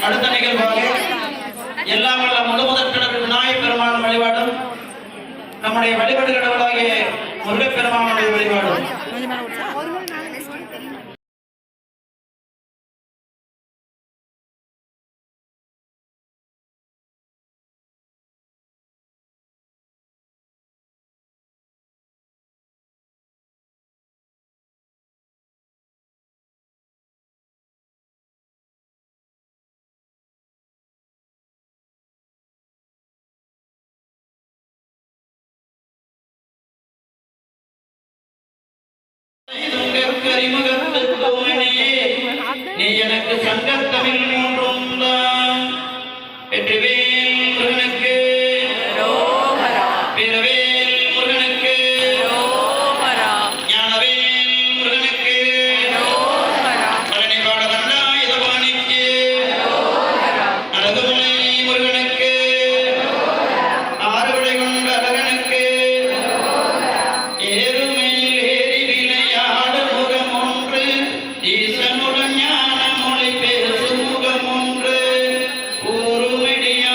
அடுத்த நிகழ்வாக எல்லாம் வல்ல முதற் கடவுள் விநாயகப் பெருமான் வழிபாடும் நம்முடைய வழிபாடு கடவுளாகிய முருகப் பெருமானுடைய வழிபாடும். நீ எனக்கு சங்கத்தமிழ் மூன்றும் தான் வெற்றிவேல் முருகனுக்கு வீரவேல் முருகனுக்கு ஞானவேல் முருகனுக்கு பழனி பாடகண்டா இதவாணிக்கு அழகுமலை முருகனுக்கு ஆறுபடை கொண்ட அழகனுக்கு ஏறுமையில் ஏறி விளையாடு முகம் ஒன்று ஈசனுடன் ஞான மொழி பேசும் முகம் ஒன்று கூறுமிடியா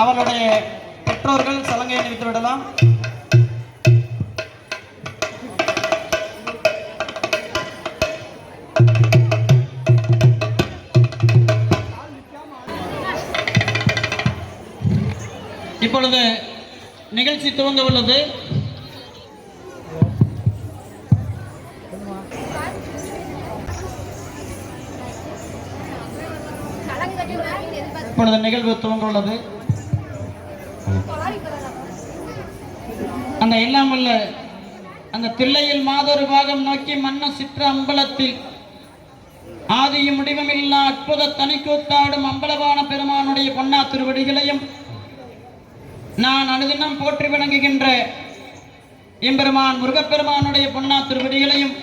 அவளுடைய பெற்றோர்கள் சலங்கை அணிவித்து விடலாம். இப்பொழுது நிகழ்ச்சி துவங்க உள்ளது. இப்பொழுது நிகழ்வு துவங்க உள்ளது. அந்த எல்லாம் வல்ல அந்த தில்லையில் மாதொரு பாகம் நோக்கி மன்ன சிற்ற அம்பலத்தில் ஆதியும் முடிவுமில்லா அற்புத தனிக்கூத்தாடும் அம்பலவான பெருமானுடைய பொன்னா திருவடிகளையும் நான் அனுதினம் போற்றி வணங்குகின்ற எம்பெருமான் முருகப்பெருமானுடைய பொன்னா திருவடிகளையும்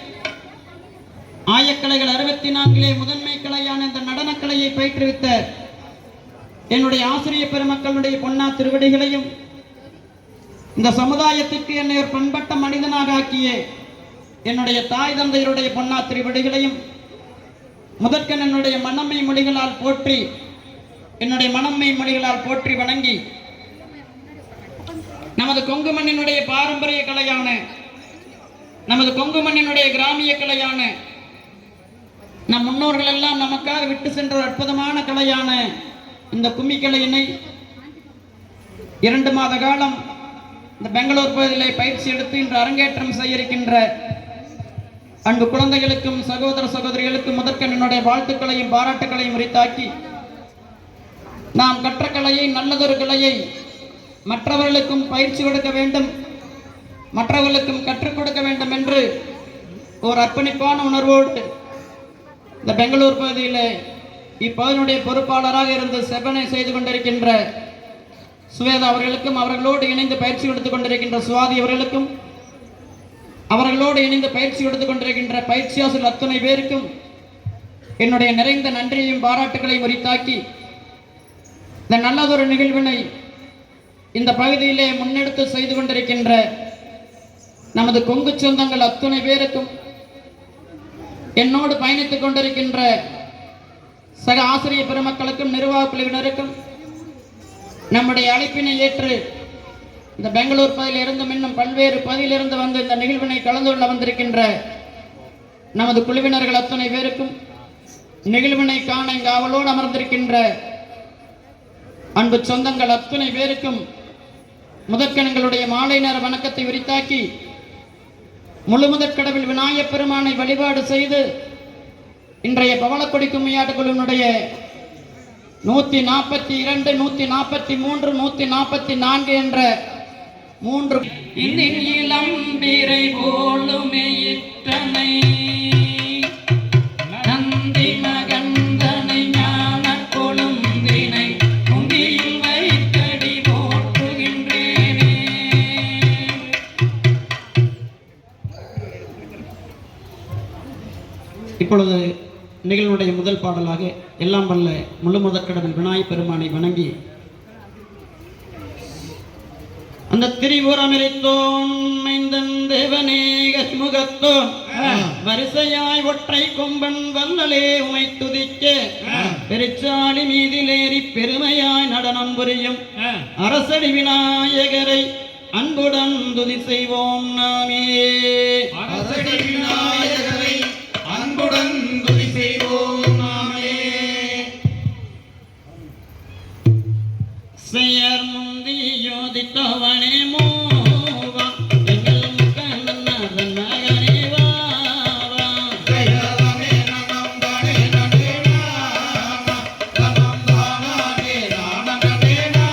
ஆயக்கலைகள் 64 முதன்மை கலையான இந்த நடனக்கலையை பயிற்றுவித்த என்னுடைய ஆசிரியர் பெருமக்களுடைய பொன்னா திருவடிகளையும் இந்த சமுதாயத்திற்கு என்னை ஒரு பண்பட்ட மனிதனாக ஆக்கிய என்னுடைய தாய் தந்தையருடைய பொன்னா திருவடிகளையும் முதற்கன் என்னுடைய மனம்மை மொழிகளால் போற்றி போற்றி வணங்கி நமது கொங்கு மண்ணினுடைய பாரம்பரிய கலையான நமது கொங்கு மண்ணினுடைய கிராமிய கலையான நம் முன்னோர்கள் எல்லாம் நமக்காக விட்டு சென்ற அற்புதமான கலையான இந்த கும்மி கலையினை 2 மாத காலம் இந்த பெங்களூர் பகுதியிலே பயிற்சி எடுத்து இன்று அரங்கேற்றம் செய்ய இருக்கின்ற அன்பு குழந்தைகளுக்கும் சகோதர சகோதரிகளுக்கும் முதற்கன் என்னுடைய வாழ்த்துக்களையும் பாராட்டுக்களையும் உரித்தாக்கி நாம் கற்ற கலையை நல்லதொரு கலையை மற்றவர்களுக்கும் பயிற்சி கொடுக்க வேண்டும், மற்றவர்களுக்கும் கற்றுக் கொடுக்க வேண்டும் என்று ஒரு அர்ப்பணிப்பான உணர்வோடு இந்த பெங்களூர் பகுதியில் இப்பகுதியினுடைய பொறுப்பாளராக இருந்து செவனை செய்து கொண்டிருக்கின்ற சுவேதா அவர்களுக்கும், அவர்களோடு இணைந்து பயிற்சி எடுத்துக் கொண்டிருக்கின்ற சுவாதி அவர்களுக்கும், அவர்களோடு இணைந்து பயிற்சி எடுத்துக் கொண்டிருக்கின்ற பயிற்சியாளர்கள் அத்தனை பேருக்கும் என்னுடைய நிறைந்த நன்றியையும் பாராட்டுகளையும் உரித்தாக்கி இந்த நல்லதொரு நிகழ்வினை இந்த பகுதியிலே முன்னெடுத்து செய்து கொண்டிருக்கின்ற நமது கொங்கு சொந்தங்கள் அத்தனை பேருக்கும், என்னோடு பயணித்துக் கொண்டிருக்கின்ற சக ஆசிரியர் பெருமக்களுக்கும், நிர்வாக குழுவினருக்கும், நம்முடைய அழைப்பினை ஏற்று இந்த பெங்களூர் பகுதியில் இருந்தும் இன்னும் பல்வேறு பகுதியிலிருந்து வந்து இந்த நிகழ்வினை கலந்து கொள்ள வந்திருக்கின்ற நமது குழுவினர்கள் அத்தனை பேருக்கும், நிகழ்வினை காண இங்கு அவளோடு அமர்ந்திருக்கின்ற அன்பு சொந்தங்கள் அத்தனை பேருக்கும் முதற்கணங்களுடைய மாலை நேர வணக்கத்தை உரித்தாக்கி முழு முதற்கடவில் விநாயகப் பெருமானை வழிபாடு செய்து இன்றைய பவளக்கொடி கும்மியாட்டு குழுவினுடைய 142, 143, 144 என்ற 3 இளம் வீரை போலுமே இத்தனை நந்தி மகந்தனை ஞான கொழுந்தினை குங்கியில் வைத்தடி போற்றுகின்றேனே. இப்பொழுது நிகழ்வுடைய முதல் பாடலாக எல்லாம் வல்ல முழு முதற்கடவில் விநாயகப் பெருமானை வணங்கி அந்த திரிபுரமிரித்தோன் மைந்தன் தேவனே கரிமுகத்தோன் வரிசையாய் ஒற்றை கொம்பன் வல்லலே உமை துதிக்க பெருச்சாளி மீதிலேறி பெருமையாய் நடனம் புரியும் அரசடி விநாயகரை அன்புடன் துதி செய்வோம் நாமே. அரசடி விநாயகரை அன்புடன் துதி செய்வோம் நாமே. செயர் முந்தி யோதித்தவனே மூவா எங்கள் முக்கண்ணன் மகனே வாவா செயலமே நமந்தானே நடேனா நமந்தானே நடேனா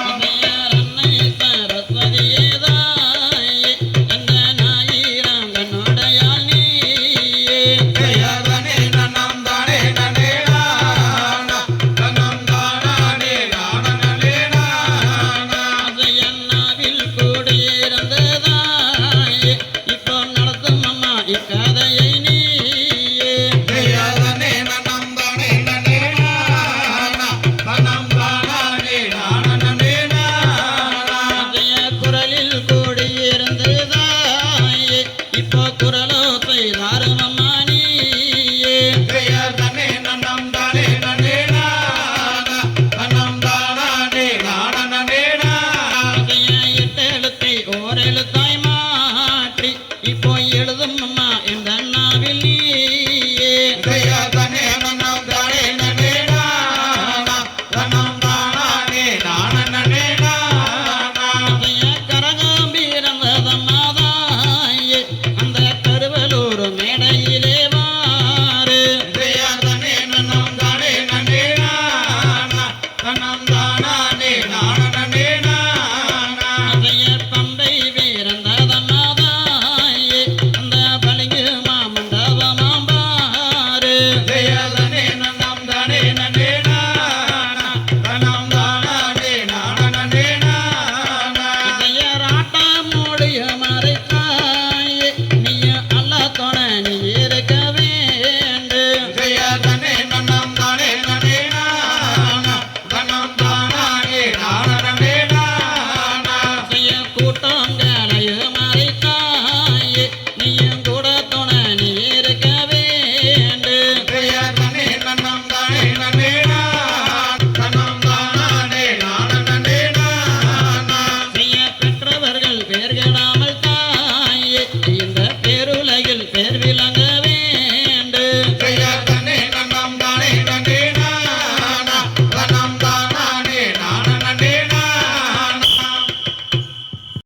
அதையார் அன்னை சரஸ்வதியே தாயே அந்த போக்கு